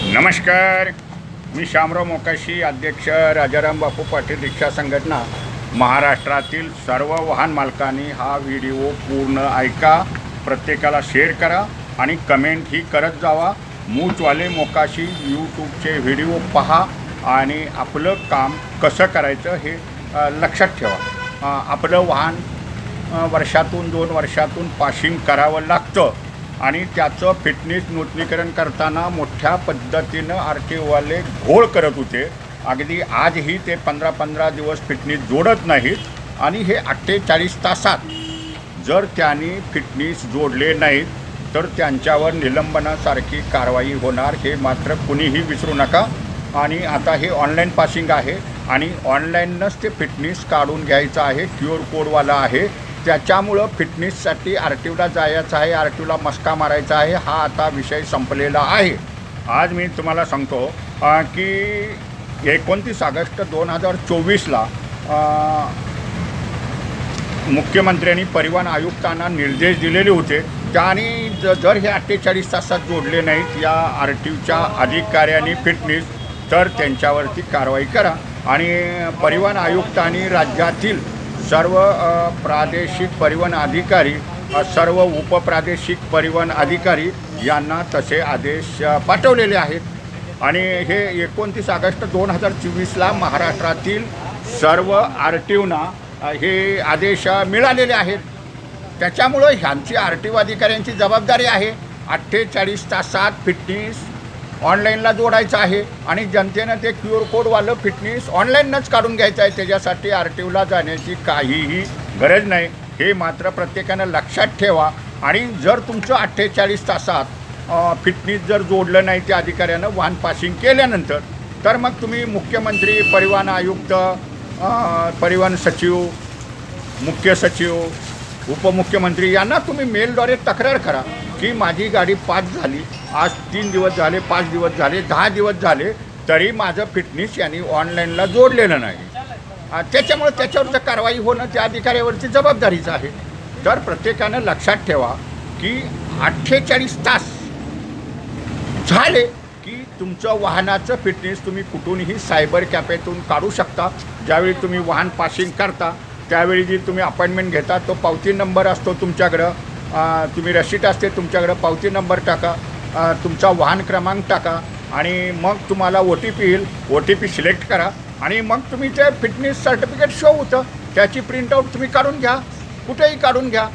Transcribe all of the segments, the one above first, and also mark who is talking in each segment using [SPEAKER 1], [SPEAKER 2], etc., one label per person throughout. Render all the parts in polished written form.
[SPEAKER 1] नमस्कार, मी शामराव मोकाशी, अध्यक्ष राजाराम बापू पाटील रिक्षा संघटना। महाराष्ट्रातील सर्व वाहन मालकांनी हा व्हिडिओ पूर्ण ऐका, प्रत्येकाला शेअर करा आणि कमेंट ही करत जावा। मूचवाले मोकाशी यूट्यूबचे व्हिडिओ पहा आणि आपलं काम कसं करायचं हे लक्षात ठेवा। आपलं वाहन वर्षातून 2 वर्षातून पासिंग करावं लागतं आणि त्याचं फिटनेस नूतनीकरण करताना मोठ्या पद्धतीनं RTOवाले घोळ करत होते। अगदी आजही ते 15-15 दिवस फिटनेस जोडत नाहीत आणि हे 48 तासात जर त्यांनी फिटनेस जोडले नाहीत तर त्यांच्यावर निलंबनासारखी कारवाई होणार, हे मात्र कुणीही विसरू नका। आणि आता हे ऑनलाईन पासिंग आहे आणि ऑनलाईनच ते फिटनेस काढून घ्यायचं आहे, QR कोडवाला आहे। त्याच्यामुळं फिटनेससाठी RTOला जायचं आहे, RTOला मस्का मारायचा आहे, हा आता विषय संपलेला आहे। आज मी तुम्हाला सांगतो की 29 ऑगस्ट 2024ला मुख्यमंत्र्यांनी परिवहन आयुक्तांना निर्देश दिलेले होते। त्यांनी जर हे 48 तासात जोडले नाहीत या RTOच्या अधिकाऱ्यांनी फिटनेस, तर त्यांच्यावरती कारवाई करा। आणि परिवहन आयुक्तांनी राज्यातील सर्व प्रादेशिक परिवहन अधिकारी, सर्व उपप्रादेशिक परिवहन अधिकारी यांना तसे आदेश पाठवलेले आहेत। आणि हे 29 ऑगस्ट 2024ला महाराष्ट्रातील सर्व RTOना हे आदेश मिळालेले आहेत। त्याच्यामुळं ह्यांची RTO अधिकाऱ्यांची जबाबदारी आहे 48 तासात फिटनेस ऑनलाईनला जोडायचं आहे आणि जनतेनं ते QR कोडवालं फिटनेस ऑनलाईनच काढून घ्यायचं आहे। त्याच्यासाठी RTOला जाण्याची काहीही गरज नाही, हे मात्र प्रत्येकानं लक्षात ठेवा। आणि जर तुमचं 48 तासात फिटनेस जर जोडलं नाही त्या अधिकाऱ्यानं वाहन पासिंग केल्यानंतर, तर मग तुम्ही मुख्यमंत्री, परिवहन आयुक्त, परिवहन सचिव, मुख्य सचिव, उपमुख्यमंत्री यांना तुम्ही मेलद्वारे तक्रार करा की माझी गाडी पास झाली, आज 3 दिवस झाले, 5 दिवस झाले, 10 दिवस झाले, तरी माझं फिटनेस यांनी ऑनलाईनला जोडलेलं नाही। त्याच्यामुळे त्याच्यावरचं कारवाई होणं त्या अधिकाऱ्यावरची जबाबदारीचं आहे। तर प्रत्येकानं लक्षात ठेवा की 48 तास झाले की तुमचं वाहनाचं फिटनेस तुम्ही कुठूनही सायबर कॅफेतून काढू शकता। ज्यावेळी तुम्ही वाहन पासिंग करता त्यावेळी जी तुम्ही अपॉइंटमेंट घेता तो पावती नंबर असतो तुमच्याकडं, तुम्ही रशीट असते तुमच्याकडं, पावती नंबर टाका, तुमचा वाहन क्रमांक टाका आणि मग तुम्हाला OTP येईल, OTP सिलेक्ट करा आणि मग तुम्ही ते फिटनेस सर्टिफिकेट शो होतं, त्याची प्रिंटआउट तुम्ही काढून घ्या, कुठेही काढून घ्या।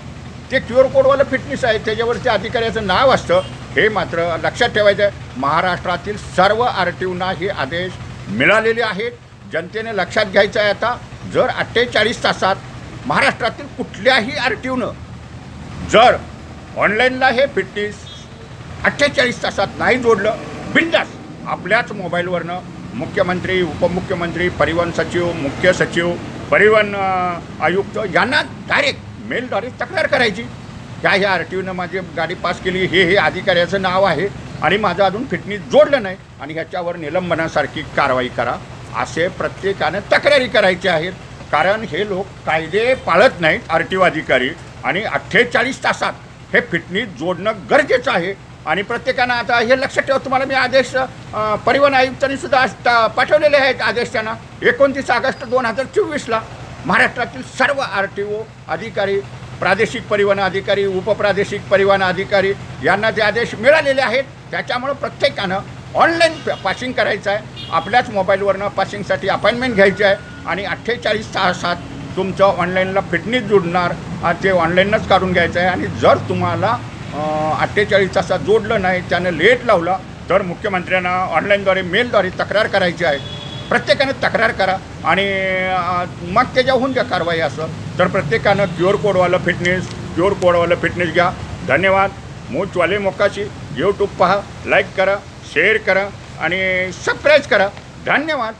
[SPEAKER 1] ते QR कोडवालं फिटनेस आहे, त्याच्यावरती अधिकाऱ्याचं नाव असतं, हे मात्र लक्षात ठेवायचं आहे। महाराष्ट्रातील सर्व RTOना हे आदेश मिळालेले आहेत, जनतेने लक्षात घ्यायचं आहे। आता जर 48 तासात महाराष्ट्रातील कुठल्याही RTOनं जर ऑनलाईनला हे फिटनेस 48 तासात नाही जोडलं, बिनधास्त आपल्याच मोबाईलवरनं मुख्यमंत्री, उपमुख्यमंत्री, परिवहन सचिव, मुख्य सचिव, परिवहन आयुक्त यांना डायरेक्ट मेलद्वारे तक्रार करायची, ह्या RTOनं माझी गाडी पास केली, हे अधिकाऱ्याचं नाव आहे आणि माझं अजून फिटनेस जोडलं नाही आणि ह्याच्यावर निलंबनासारखी कारवाई करा, असे प्रत्येकानं तक्रारी करायचे आहेत। कारण हे लोक कायदे पाळत नाहीत RTO अधिकारी आणि 48 तासात हे फिटनेस जोडणं गरजेचं आहे। आणि प्रत्येकानं आता हे लक्षात ठेवा, तुम्हाला मी आदेश परिवहन आयुक्तांनी सुद्धा पाठवलेले आहेत आदेश त्यांना 29 ऑगस्ट 2024ला। महाराष्ट्रातील सर्व RTO अधिकारी, प्रादेशिक परिवहन अधिकारी, उपप्रादेशिक परिवहन अधिकारी यांना ते आदेश मिळालेले आहेत। त्याच्यामुळं प्रत्येकानं ऑनलाईन पासिंग करायचं आहे, आपल्याच मोबाईलवरनं पासिंगसाठी अपॉइंटमेंट घ्यायची आहे आणि 48 तासात तुमचं ऑनलाईनला फिटनेस जोडणार, ते ऑनलाईनच काढून घ्यायचं आहे। आणि जर तुम्हाला 48 तासात जोडलं नाही, त्यानं लेट लावला, तर मुख्यमंत्र्यांना ऑनलाईनद्वारे मेलद्वारे तक्रार करायची आहे। प्रत्येकानं तक्रार करा आणि मग त्याच्याहून घ्या कारवाई। असं तर प्रत्येकानं QR कोडवालं फिटनेस घ्या। धन्यवाद। मूचवाले मोकाशी यूट्यूब पहा, लाईक करा, शेअर करा आणि सबस्क्राईब करा। धन्यवाद।